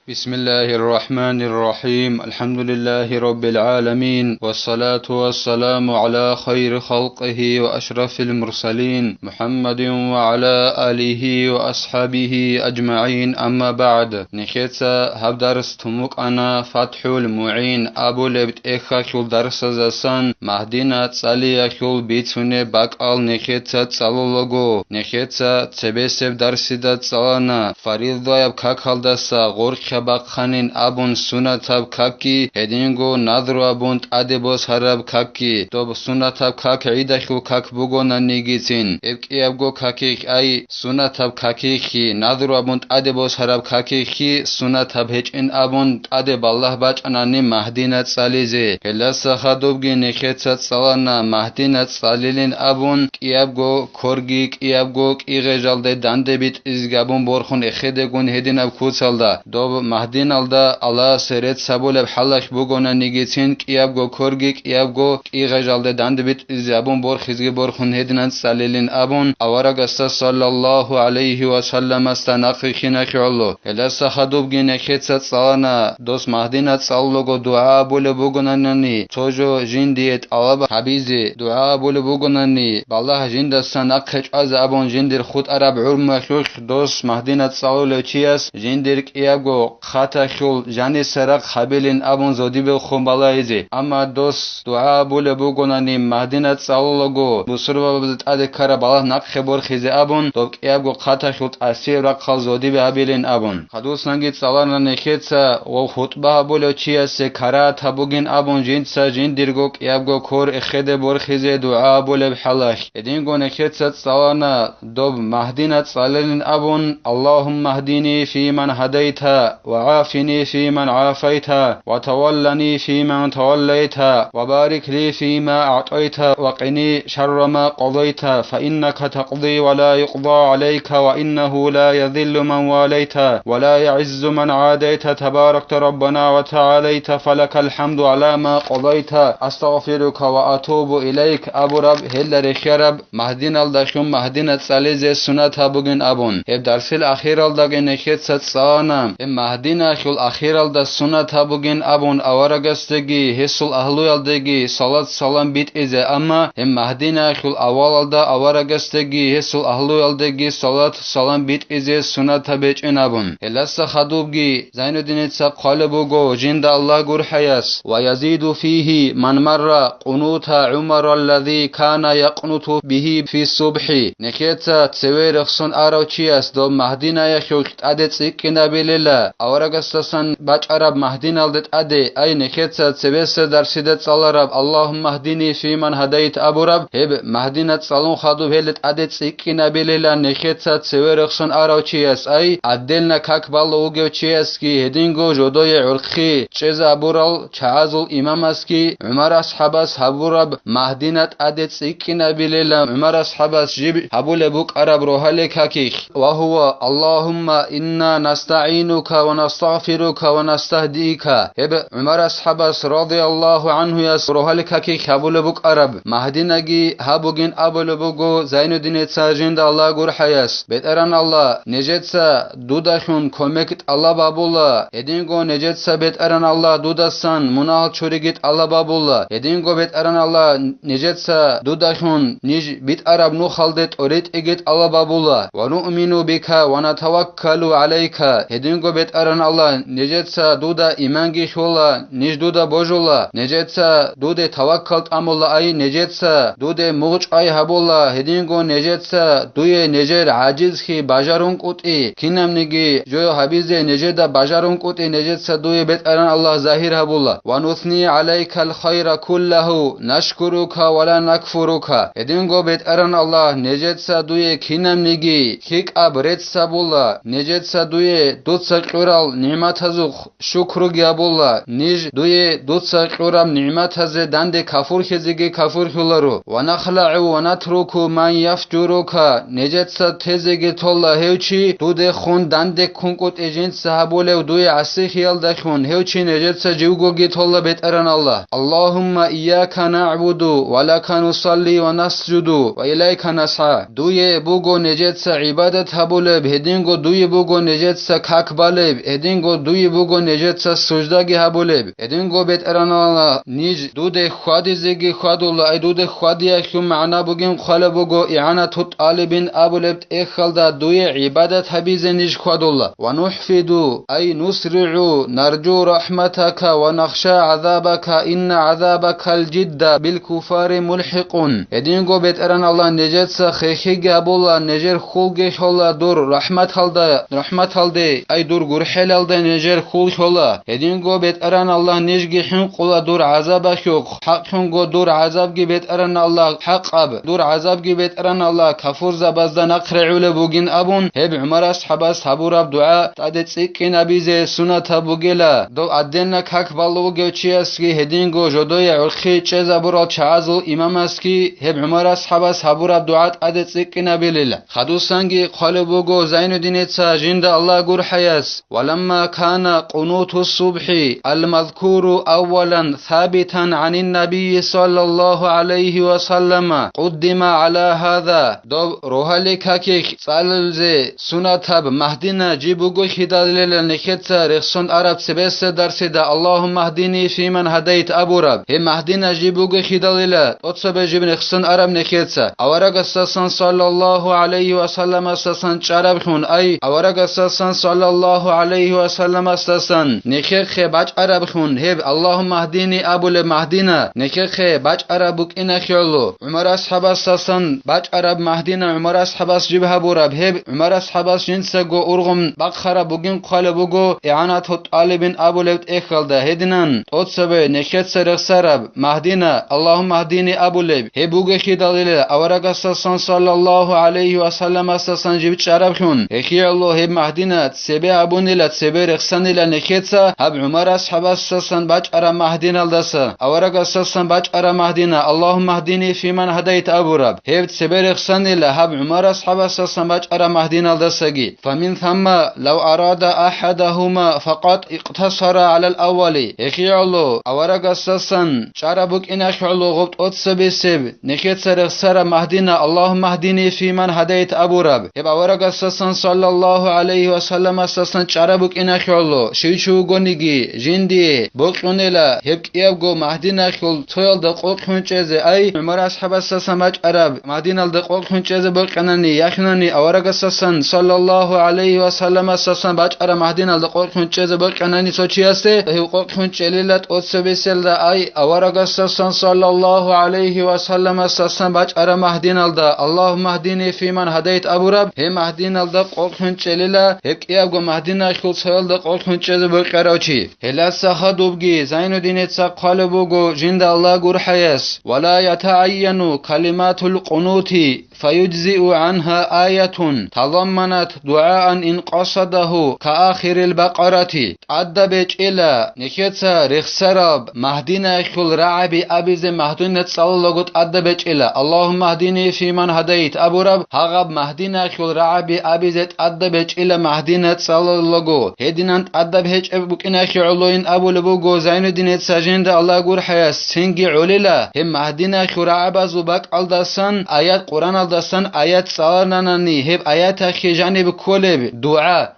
بسم الله الرحمن الرحيم الحمد لله رب العالمين والصلاة والسلام على خير خلقه وأشرف المرسلين محمد وعلى آله وأصحابه أجمعين أما بعد نخيتsa هب درس تموك أنا فتح المعين أبو لبت إخا شول درس زسان مهدينة تسالي شول بيتسوني باقال نخيتsa تسالولوغو نخيتsa تبسب درس دا تسالانا فريض دايب كاكال دسا غورخ باقخانين أبون سنتاب كاكي هدينغو نادرو أبون أدبوس هرب كاكي توب سنتاب كاك عيدخو كاك بوغونا نيجيتين إبكي أبغو كاكيخ أي سنتاب كاكيخي نادرو أبون أدبوس هرب كاكيخي سنتاب هجين أبون أدب الله باج أناني مهدينة ساليزي هلسا خدوبغي نخيتsa تسالانا مهدينة ساليلين أبون كي أبغو كورغي كي أبغو كي غجالده دانده بيت إزغابون بورخون إخيدگون هدين أب كوتسالدا دوب مهدين الدا الله سرت سبول بحلش بوغونا نيجيتين كيابغو كورغي كيابغو كي غجالده داند بيت زابون بور خزغي بور خون هدنان ساليلين ابون اورغست صلى الله عليه وسلم استناخينا خيولو هلسا خدوبغي نخيتsa صانا دوس مهدين صالوغو دعاء بول بوغونانني توجو جنديت الله حبيزي دعاء بول بوغوناني بالله جندسان اخچ از ابون جندير خود عرب عرم خلخ دوس مهدين صالو چياس جندير كيابغو خاطا خول جاني سرق خابلين أبون زودي بالخمبالايزي أما دوس دعاء بول بوغوناني مهدينة صالوغو بسروا بزت أدي كارا بالله نق خبر خيزي أبون دوك إيابغو خاطا خول أسير رق خال زودي بهابلين أبون خدوس نانجي صالانا نخيتsa وخطبه بولو چياس كارا تابوغين أبون جنسا جنديرغوك إيابغو كور إخيدي بور خيزي دعاء بول بحلاش إدينغو نخيتsa صالانا دوب مهدينة صالين أبون اللهم اهديني في من هديت وعافني فيمن عافيت وتولني فيمن توليت وبارك لي فيما أعطيت وقني شر ما قضيت فإنك تقضي ولا يقضى عليك وإنه لا يذل من واليت ولا يعز من عاديت تباركت ربنا وتعاليت فلك الحمد على ما قضيت أستغفرك وأتوب إليك أبو رب هل رخيرب مهدين الدشم مهدين الساليز سنة بغن أبون هب درس الأخير الدغن نخيت ستسانا مهدينة شول أخير الدا سنة بغن أبون أورغستگي هسول أهلو يلدگي صلاة سلام بيت إزي أما هم مهدينة شول أول الدا أورغستگي هسول أهلو يلدگي صلاة سلام بيت إزي سنة بيچن أبون هلسا خدوبگي زين الدين تسا قالبوغو جند الله غور حياس ويزيد فيه من مر قنوت عمر الذي كان يقنط به في الصبح نكيتا تسوير خصون أروچياس دو مهدينة شول أدت إكنا بللا أورغستسان باج عرب مهدين الدت أدي أي نخيتsa تسبس درسيدت صالرب اللهم اهدني في من هديت أبو رب هب مهدينة صالون خادو هلت أدت سيكينا بللا نخيتsa تسويرخسون أروچياس أي عدلنا كاك بالوغو چياسكي هدينغو جودوي عرخي چز أبورال چعازل إماماسكي عمر أصحاباس هبو رب مهدينة أدت سيكينا بللا عمر أصحاباس جيب هبو لبوك عرب روحالي كاكيخ وهو اللهم إنا نستعينك ونستغفرك ونستهديك هب عمر أصحابس رضي الله عنه يسروه لكاكي خبول بك عرب مهدينگي هبوغين أبول بوغو زين الدين تساجند الله غور حياس بيتران الله نجتسا دوداشون كومكت الله بابولا هدينغو نجتسا بيتران الله دوداسان منال چوريگيت الله بابولا هدينغو بيتران الله نجتسا دوداشون نج بيت عرب نو خالدت اوريت اگيت الله بابولا ونؤمن بك ونتوكل عليك هدينغو بيتران الله نجتسا دودا إيمانگي شولا نج دودا بوجولا نجتسا دوده توكلت أمولا أي نجتسا دوده موج أي هبولا هدينغو نجتسا دوye نجر عاجز خي باجارون قطي كينم نگي جو حبيزه نجدا باجارون قطي نجتسا دوye بيتران الله ظاهر هبولا ونثني عليك الخير كله نشكرك ولا نكفرك هدينغو بيتران الله نجتسا دوye كينم نگي خيك أبرت سبولا نجتسا دوye دوتسا قرال نعمت هزوخ شكر گيابولا نيج دوye دوتسا قرام نعمت هزه دند كفور خزيگي كفور خلارو ونخلع ونترك من يفجرك نجتسا تزيگي تولا هيوچي دوده خون دند كونقوت اجنت صحابوله دوye عسي خيال دخون هيوچي نجتسا جوگوگي تولا بيتران الله اللهم إياك نعبد ولك نصلي ونسجد وإليك نسعى دوye بوگو نجتسا عبادت هبوله بهدينگو دوye بوگو نجتسا كاك بالب edingo duyi bugo nejetsa sujdagi habuleb edingo beteranala nij dude khwadizegi khwadulla ay dude khwadiya khum maana bugin khale bugo i'anatu talibin abulebt ekhalda duyi ibadat habize nij khwadulla wa nuhfidu ay nusri'u narju rahmataka wa nakhsha azabaka inna azabaka aljidda bil kufari mulhiqun edingo beteranala nejetsa khekhiga abulla nejer khulge khola dur rahmat halde ay dur gurhel alde nejer khul khola edingo beteran Allah nejgi hin qula dur azaba khuk haqun go dur azab gi beteran Allah haqab dur azab gi beteran Allah kafur zabazdan aqra'ule bugin abun heb umar ashabas haburab dua tade tsikin abize sunata bugela do adenna kak balu gevchiaski hedingo jodoya urkhi chezabural chazu imamaski heb umar ashabas haburab dua tade tsikin abilila khadusangi khale bugo zainuddin etsa jinda Allah gur hayas walamma kana qunutu subhi المذكور أولا ثابتا عن النبي صلى الله عليه وسلم قدم على هذا دو روحالك هكيك صالزي سنتاب مهدنا جيبوغو خداليل نكتا رخصن عرب سبس درسدا اللهم اهدني في من هديت أبو رب هم مهدنا جيبوغو خداليل أتصب جيب رخصن عرب نكتا أورق السسن صلى الله عليه وسلم السسن شربخون أي أورق السسن صلى الله عليه وسلم السسن نكيخ باج عرب خون هب اللهم اهدني ابو لمهدينا نكخ باج عربك ان خيلو عمر اصحاب السسن باج عرب مهدينا عمر اصحاب جبه بورب هب عمر اصحاب جنسغو ارغم بخره بوگين قال بوگو اعانات طالبين ابو لوت اخلده هدنان اوتسبه نكت سرخ سرب مهدينا اللهم اهدني ابو لب هبوگه خدالله اورغ السسن صلى الله عليه وسلم السسن جب عرب خون اخي الله هب مهدينا سبه ابوني لا سبه رخصن لا نكتسا هب عمر اصحاب السسن باج ارا مهدينا الدسا اورغ السسن باج ارا مهدينا اللهم اهدني في من هديت ابو رب هبت سبه رخصن لا هب عمر اصحاب السسن باج ارا مهدينا الدساگي فمن ثم لو اراد احدهما فقط اقتصر على الاول اخي الله اورغ السسن شربك ان اخلو غبط اتسبه سب نكت سرخ سر مهدينا اللهم اهدني في من هديت ابو رب هب اورغ السسن صلى الله عليه وسلم السسن شربك ان اخلو شيشو گونيگي جندي بوقونلا هب يبگو مهدينا خل تويل د قوقونچزه اي عمر اصحاب السسماج عرب مهدينا د قوقونچزه بوقنني يخنني اورغ السسن صلى الله عليه وسلم السسن باج عرب مهدينا د قوقونچزه بوقنني سوچياسته هب قوقونچليلت اوتسبيسل اي اورغ السسن صلى الله عليه وسلم السسن باج عرب مهدينا د اللهم اهدني في من هديت ابو رب هم مهدينا د قوقونچليلا هب يبگو مهدينا خل تويل د قوقونچزه بوقراوچي هلا سخدوبگي زينودين اتسا قالبوغو جند الله gur hayas ولا يتعين كلمات القنوت فيجزئ عنها آية تضمنت دعاء إن قصده كآخر البقرة أدبج إلى نكتسا رخسراب مهدينا خل رعبي أبيز مهدينة صلوغت أدبج إلى اللهم اهدني في من هديت أبو رب هغب مهدينا خل رعبي أبيزت أدبج إلى مهدينة صلوغو هدينانت أدبهج أبوكنا خلوين أبو لبوغو زينودين سجند الله gur hayas سنگي عليلا هم مهدينا خل رعبا زباك الدسان آيات قرآن دستان آیت سالانانی هب آیت اخی جانب کولب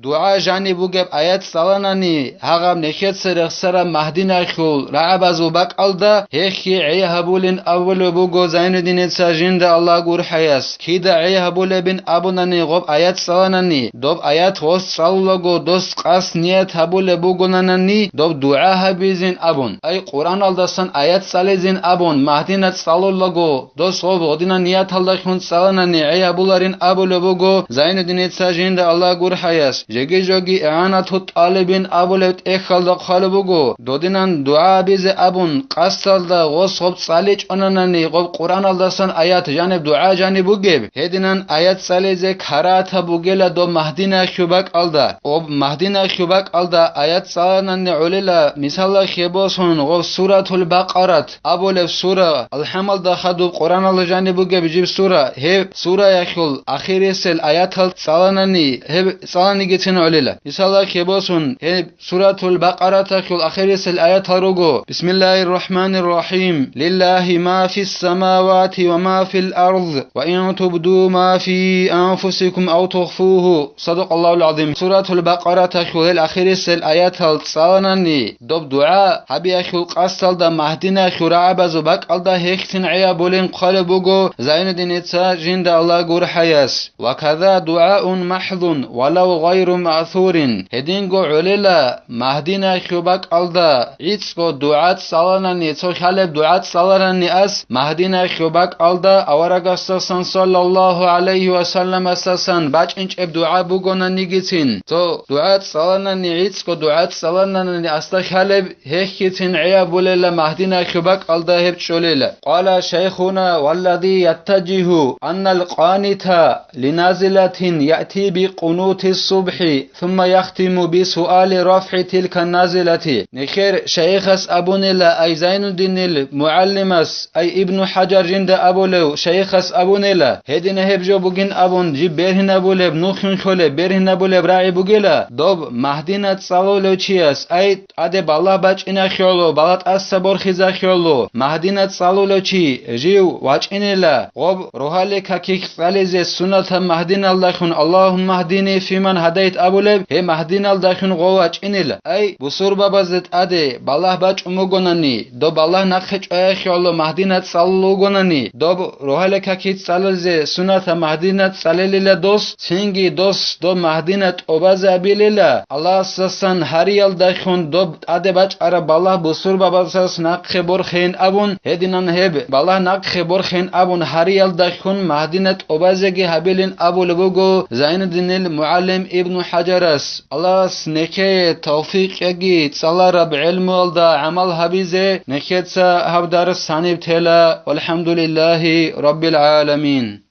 دعا جانب وگب آیت سالانانی هاغم نخیت سرخ سر مهدی نخول رعب از وبک الدا هخی عی هبولین اول بوگو زیندین ساجند الله gur hayas کی دا عی هبول بین ابونانی غب آیت سالانانی دوب آیت وست سالوگو دوست قاس نیت هبول بوگونانانی دوب دعا هبیزین ابون ای قرآن الدستان آیت سالیزین ابون مهدی نت سالوگو دوست غب ودینا نیت هلدخون سالانانی عی هبولارین ابول بوگو زیندین ساجند الله gur hayas جگی جگی اعانت طالبین ابولت اخال دا خالبوگو دودینان دعا بیز ابون قصال دا غص غب سالیچ انانانی غب قرآن الدستان آیات جانب دعا جانب بوگیب هدینان آیات سالیزه کرات بوگیلا دو مهدینا خیوبک الدا غب مهدینا خیوبک الدا آیات سالانانی علیلا مثال خیباسون غب سورة البقرات ابول سورة الحمل دا خدوب قرآن الله جانب بوگیب جیب سورة هب سورة يخل آخر سل آيات هل سالانني هب سالاني جتن عليلا مثال خيباسون هب سورة البقرة تخل آخر سل آيات هروجو بسم الله الرحمن الرحيم لله ما في السماوات وما في الأرض وإن تبدوا ما في أنفسكم أو تخفوه صدق الله العظيم سورة البقرة بقرة خلال آخر سل آيات الصالناني دوب دعاء هبي خل قصل دا مهدينا خرا بزبك الدا هيختن عيا بولين قلبوغو زين الدين جند الله غور حياس وكذا دعاء محض ولو غير مأثور هدينغو عليلا مهدينا خبك الدا عيتسكو دعاء صالناني تو خالب دعاء صالناني اس مهدينا خبك الدا اورغاستسن صلى الله عليه وسلم اساسن باچ انچ دعاء بوغونا نيگيتين تو دعاء صالناني عيتسكو دعاء صالناني استا خالب هيختن عيا بوليلا مهدينا خبك الدا هب شوليلا قال شيخنا والذي يتجه أن القانت لنازلة يأتي بقنوت الصبح ثم يختم بسؤال رفع تلك النازلة نخير شيخس أبونيلا أي زين الدين المعلمس أي ابن حجر جند أبولو شيخس أبونيلا هدين هبجو بوغين أبون جيب بيرهن أبولب نوخن خولي بيرهن أبولب راعي بوغيلا دوب مهدينة صالولو چياس أي أدي بالله باچ إنا خيولو بالات أسابور خيزا خيولو مهدينة صالولو چي جيو واچ إنيلا غب روحالي كاكيك فاليزي سنة مهدين الداخن اللهم اهديني في من هديت أبولب هي مهدين الداخن غواچ إنيلا أي بصور بابا زد أدي بالله باچ أموغوناني دو بالله نخش أخيولو مهدينة صالوغوناني دو روحالي كاكيك فاليزي سنة مهدينة صاليليلا دوس سينجي دوس دو مهدينة أوباز أبيليلا الله سسن هريال داخن دو أدي باچ أرى بالله بصور بابا سس نقخي برخين أبون هدينان هب بالله نقخي برخين أبون هريال داخن مهدينة أوبازيجي هبيلين أبو لبوغو زين الدين المعلم ابن حجرس الله سنكي توفيق يجي تصلى رب علم والدا عمل هبيزي نكيتسا هبدار السانيب تيلا والحمد لله رب العالمين.